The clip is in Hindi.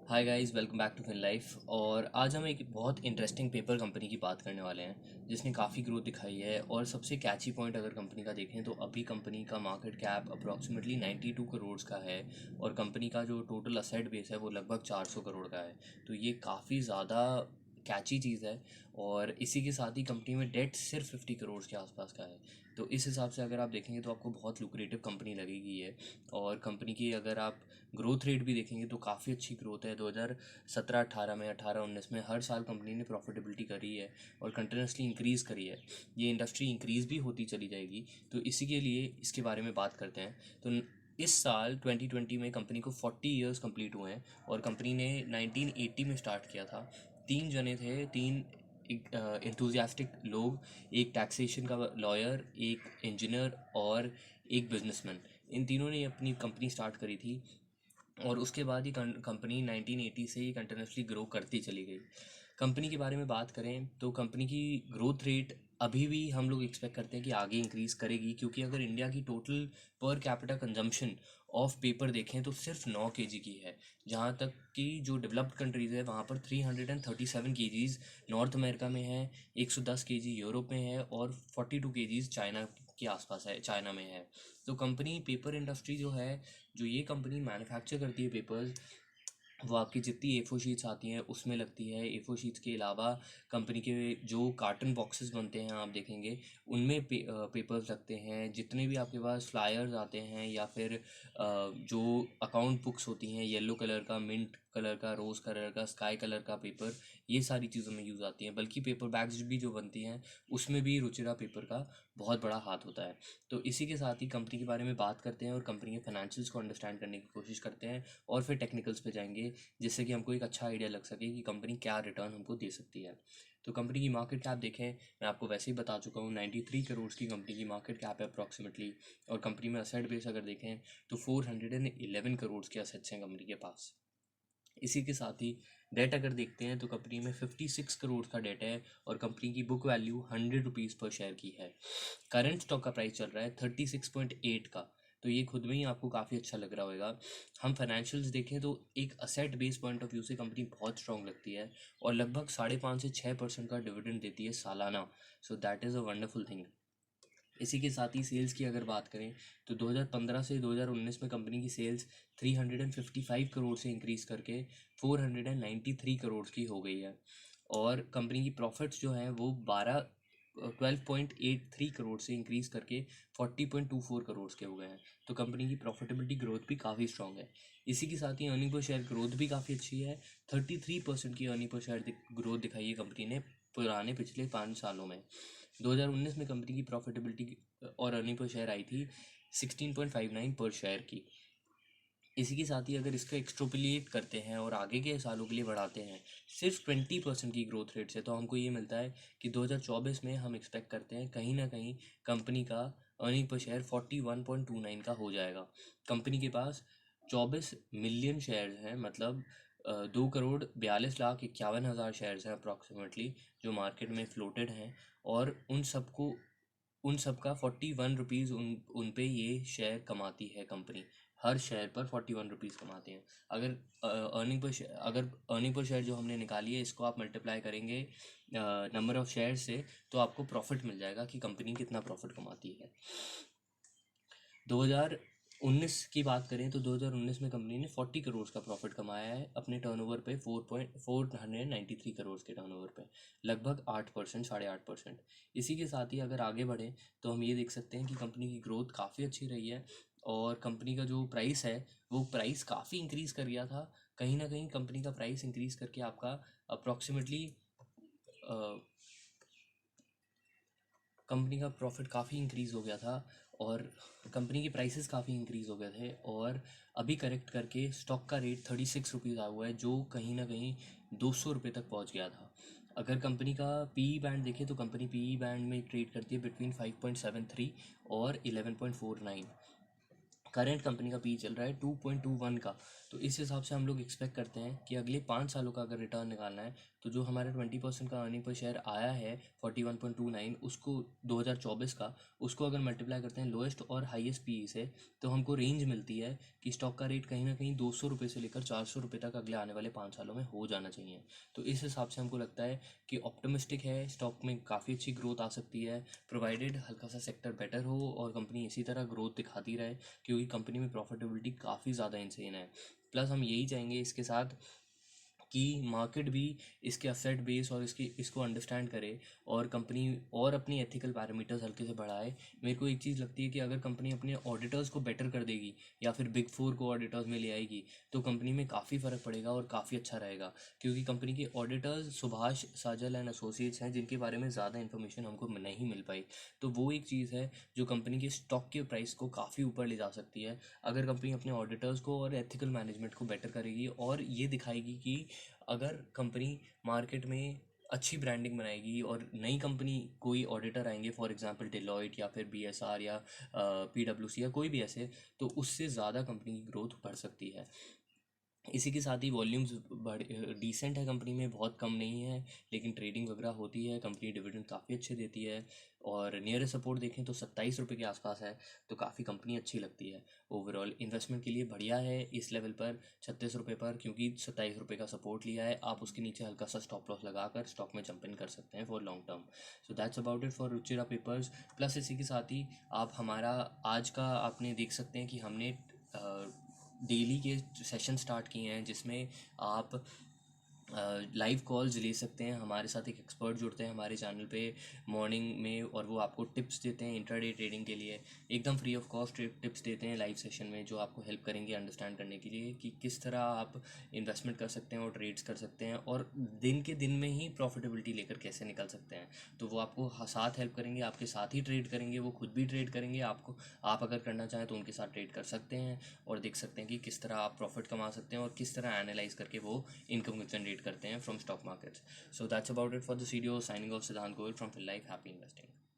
Hi guys, welcome back to fin life. और आज हम एक बहुत इंटरेस्टिंग पेपर कंपनी की बात करने वाले हैं जिसने काफ़ी ग्रोथ दिखाई है। और सबसे कैची पॉइंट अगर कंपनी का देखें तो अभी कंपनी का मार्केट कैप अप्रॉक्सीमेटली 92 करोड़ का है और कंपनी का जो टोटल असेट बेस है वो लगभग 400 करोड़ का है। तो ये काफ़ी ज़्यादा कैची चीज़ है। और इसी के साथ ही कंपनी में डेट सिर्फ 50 करोड़ के आसपास का है। तो इस हिसाब से अगर आप देखेंगे तो आपको बहुत लुक्रेटिव कंपनी लगेगी ये। और कंपनी की अगर आप ग्रोथ रेट भी देखेंगे तो काफ़ी अच्छी ग्रोथ है। 2017-18 में, 18-19 में हर साल कंपनी ने प्रॉफिटेबिलिटी करी है और कंटिन्यूसली इंक्रीज़ करी है। ये इंडस्ट्री इंक्रीज़ भी होती चली जाएगी। तो इसी के लिए इसके बारे में बात करते हैं। तो इस साल 2020 में कंपनी को 40 इयर्स कंप्लीट हुए हैं और कंपनी ने 1980 में स्टार्ट किया था। तीन जने थे, तीन इंथुजियास्टिक लोग, एक टैक्सेशन का लॉयर, एक इंजीनियर और एक बिजनेसमैन। इन तीनों ने अपनी कंपनी स्टार्ट करी थी और उसके बाद ही कंपनी 1980 से ही कंटिन्यूसली ग्रो करती चली गई। कंपनी के बारे में बात करें तो कंपनी की ग्रोथ रेट अभी भी हम लोग एक्सपेक्ट करते हैं कि आगे इंक्रीज़ करेगी, क्योंकि अगर इंडिया की total per capita consumption of paper देखें तो सिर्फ 9 kg की है। जहाँ तक कि जो डेवलप्ड कंट्रीज़ है वहाँ पर 337 kgs नॉर्थ अमेरिका में है, 110 kg यूरोप में है और 42 kgs चाइना के आसपास है, चाइना में है। तो कंपनी पेपर इंडस्ट्री जो है, जो ये कंपनी मैन्युफैक्चर करती है पेपर्स, वो आपकी जितनी ए फोर शीट्स आती हैं उसमें लगती है। ए फोर शीट्स के अलावा कंपनी के जो कार्टन बॉक्सेस बनते हैं आप देखेंगे उनमें पेपर्स लगते हैं। जितने भी आपके पास फ्लायर्स आते हैं या फिर जो अकाउंट बुक्स होती हैं, येलो कलर का, मिंट कलर का, रोज़ कलर का, स्काई कलर का पेपर, ये सारी चीज़ों में यूज़ आती हैं। बल्कि पेपर बैग्स भी जो बनती हैं उसमें भी रुचिरा पेपर का बहुत बड़ा हाथ होता है। तो इसी के साथ ही कंपनी के बारे में बात करते हैं और कंपनी के फाइनेंशियल्स को अंडरस्टैंड करने की कोशिश करते हैं और फिर टेक्निकल्स पे जाएंगे, जिससे कि हमको एक अच्छा आइडिया लग सके कि कंपनी क्या रिटर्न हमको दे सकती है। तो कंपनी की मार्केट कैप देखें, मैं आपको वैसे ही बता चुका हूँ, 93 करोड़ की कंपनी की मार्केट कैप है अप्रॉक्सीमेटली। और कंपनी में असेट बेस अगर देखें तो 411 करोड़ के असेट्स हैं कंपनी के पास। इसी के साथ ही डेट अगर देखते हैं तो कंपनी में 56 करोड़ का डेट है और कंपनी की बुक वैल्यू 100 रुपीज़ पर शेयर की है। करंट स्टॉक का प्राइस चल रहा है 36.8 का। तो ये खुद में ही आपको काफ़ी अच्छा लग रहा होगा। हम फाइनेंशियल्स देखें तो एक asset base point of view से कंपनी बहुत स्ट्रांग लगती है और लगभग 5.5 से 6% का डिविडेंड देती है सालाना। So that is a wonderful thing. इसी के साथ ही सेल्स की अगर बात करें तो 2015 से 2019 में कंपनी की सेल्स 355 करोड़ से इंक्रीज़ करके 493 करोड़ की हो गई है। और कंपनी की प्रॉफिट्स जो हैं वो 12.83 करोड़ से इंक्रीज़ करके 40.24 करोड़ के हो गए हैं। तो कंपनी की प्रॉफिटेबिलिटी ग्रोथ भी काफ़ी स्ट्रॉन्ग है। इसी के साथ ही अर्निंग पर शेयर ग्रोथ भी काफ़ी अच्छी है। 33% की अर्निंग पर शेयर ग्रोथ दिखाई है कंपनी ने पुराने पिछले 5 सालों में। 2019 में कंपनी की प्रॉफिटेबिलिटी और अर्निंग पर शेयर आई थी 16.59 पर शेयर की। इसी के साथ ही अगर इसका एक्सट्रोपलेट करते हैं और आगे के सालों के लिए बढ़ाते हैं सिर्फ 20% की ग्रोथ रेट से, तो हमको ये मिलता है कि 2024 में हम एक्सपेक्ट करते हैं कहीं ना कहीं कंपनी का अर्निंग पर शेयर 41.29 का हो जाएगा। कंपनी के पास 24 मिलियन शेयर्स हैं, मतलब 2,42,51,000 शेयर्स हैं अप्रॉक्सीमेटली, जो मार्केट में फ्लोटेड हैं। और उन सब का 41 रुपीज़ उन पे ये शेयर कमाती है कंपनी। हर शेयर पर 41 रुपीज़ कमाते हैं। अगर अर्निंग पर शेयर जो हमने निकाली है इसको आप मल्टीप्लाई करेंगे नंबर ऑफ़ शेयर से, तो आपको प्रॉफिट मिल जाएगा कि कंपनी कितना प्रॉफिट कमाती है। 2019 की बात करें तो 2019 में कंपनी ने 40 करोड़ का प्रॉफिट कमाया है अपने टर्नओवर पे, 493 करोड़ के टर्नओवर पे, लगभग 8%, 8.5%। इसी के साथ ही अगर आगे बढ़ें तो हम ये देख सकते हैं कि कंपनी की ग्रोथ काफ़ी अच्छी रही है और कंपनी का जो प्राइस है वो प्राइस काफ़ी इंक्रीज़ कर गया था। कहीं ना कहीं कंपनी का प्राइस इंक्रीज़ करके आपका अप्रॉक्सीमेटली कंपनी का प्रॉफिट काफ़ी इंक्रीज़ हो गया था और कंपनी के प्राइसेस काफ़ी इंक्रीज़ हो गए थे। और अभी करेक्ट करके स्टॉक का रेट 36 रुपीज़ आ हुआ है, जो कहीं ना कहीं 200 रुपये तक पहुंच गया था। अगर कंपनी का पीई बैंड देखें तो कंपनी पीई बैंड में ट्रेड करती है बिटवीन 5.73 और 11.49। करंट कंपनी का पी चल रहा है 2.21 का। तो इस हिसाब से हम लोग एक्सपेक्ट करते हैं कि अगले 5 सालों का अगर रिटर्न निकालना है तो जो हमारा 20% का अर्निंग पर शेयर आया है 41.29, उसको 2024 का, उसको अगर मल्टीप्लाई करते हैं लोएस्ट और हाईएस्ट पीई से, तो हमको रेंज मिलती है कि स्टॉक का रेट कहीं ना कहीं 200 रुपये से लेकर 400 रुपये तक अगले आने वाले 5 सालों में हो जाना चाहिए। तो इस हिसाब से हमको लगता है कि ऑप्टिमिस्टिक है, स्टॉक में काफ़ी अच्छी ग्रोथ आ सकती है, प्रोवाइडेड हल्का सा सेक्टर बेटर हो और कंपनी इसी तरह ग्रोथ दिखाती रहे, क्योंकि कंपनी में प्रॉफिटेबिलिटी काफ़ी ज़्यादा इंसेन है। प्लस हम यही चाहेंगे इसके साथ कि मार्केट भी इसके असेट बेस और इसको अंडरस्टैंड करे और कंपनी और अपनी एथिकल पैरामीटर्स हल्के से बढ़ाए। मेरे को एक चीज़ लगती है कि अगर कंपनी अपने ऑडिटर्स को बेटर कर देगी या फिर बिग फोर को ऑडिटर्स में ले आएगी तो कंपनी में काफ़ी फ़र्क पड़ेगा और काफ़ी अच्छा रहेगा, क्योंकि कंपनी के ऑडिटर्स सुभाष साजल एंड एसोसिएट्स हैं, जिनके बारे में ज़्यादा इन्फॉर्मेशन हमको नहीं मिल पाई। तो वो एक चीज़ है जो कंपनी के स्टॉक के प्राइस को काफ़ी ऊपर ले जा सकती है, अगर कंपनी अपने ऑडिटर्स को और एथिकल मैनेजमेंट को बेटर करेगी और ये दिखाएगी कि अगर कंपनी मार्केट में अच्छी ब्रांडिंग बनाएगी और नई कंपनी कोई ऑडिटर आएंगे, फॉर एग्जांपल डिलॉयट या फिर बीएसआर या पीडब्ल्यूसी या कोई भी ऐसे, तो उससे ज़्यादा कंपनी की ग्रोथ बढ़ सकती है। इसी के साथ ही वॉल्यूम्स बढ़ डिसेंट है कंपनी में, बहुत कम नहीं है, लेकिन ट्रेडिंग वगैरह होती है, कंपनी डिविडेंड काफ़ी अच्छे देती है और नियर सपोर्ट देखें तो 27 रुपये के आसपास है, तो काफ़ी कंपनी अच्छी लगती है। ओवरऑल इन्वेस्टमेंट के लिए बढ़िया है इस लेवल पर 36 रुपये पर, क्योंकि 27 रुपये का सपोर्ट लिया है, आप उसके नीचे हल्का सा स्टॉप लॉस लगाकर स्टॉक में जंप इन कर सकते हैं for long term. So that's about it for Ruchira papers. Plus इसी के साथ ही आप हमारा आज का आपने देख सकते हैं कि हमने डेली के सेशन स्टार्ट किए हैं, जिसमें आप लाइव कॉल्स ले सकते हैं, हमारे साथ एक एक्सपर्ट जुड़ते हैं हमारे चैनल पे मॉर्निंग में और वो आपको टिप्स देते हैं इंट्राडे ट्रेडिंग के लिए, एकदम फ्री ऑफ कॉस्ट टिप्स देते हैं लाइव सेशन में, जो आपको हेल्प करेंगे अंडरस्टैंड करने के लिए कि किस तरह आप इन्वेस्टमेंट कर सकते हैं और ट्रेड्स कर सकते हैं और दिन के दिन में ही प्रॉफिटेबिलिटी लेकर कैसे निकल सकते हैं। तो वो आपको साथ हेल्प करेंगे, आपके साथ ही ट्रेड करेंगे, वो खुद भी ट्रेड करेंगे, आपको आप अगर करना चाहें तो उनके साथ ट्रेड कर सकते हैं और देख सकते हैं कि किस तरह आप प्रॉफिट कमा सकते हैं और किस तरह एनालाइज करके वो इनकम जनरेट करते हैं from stock markets. So that's about it for this video. Signing off Siddhant Goyal from Phil Life. Happy investing.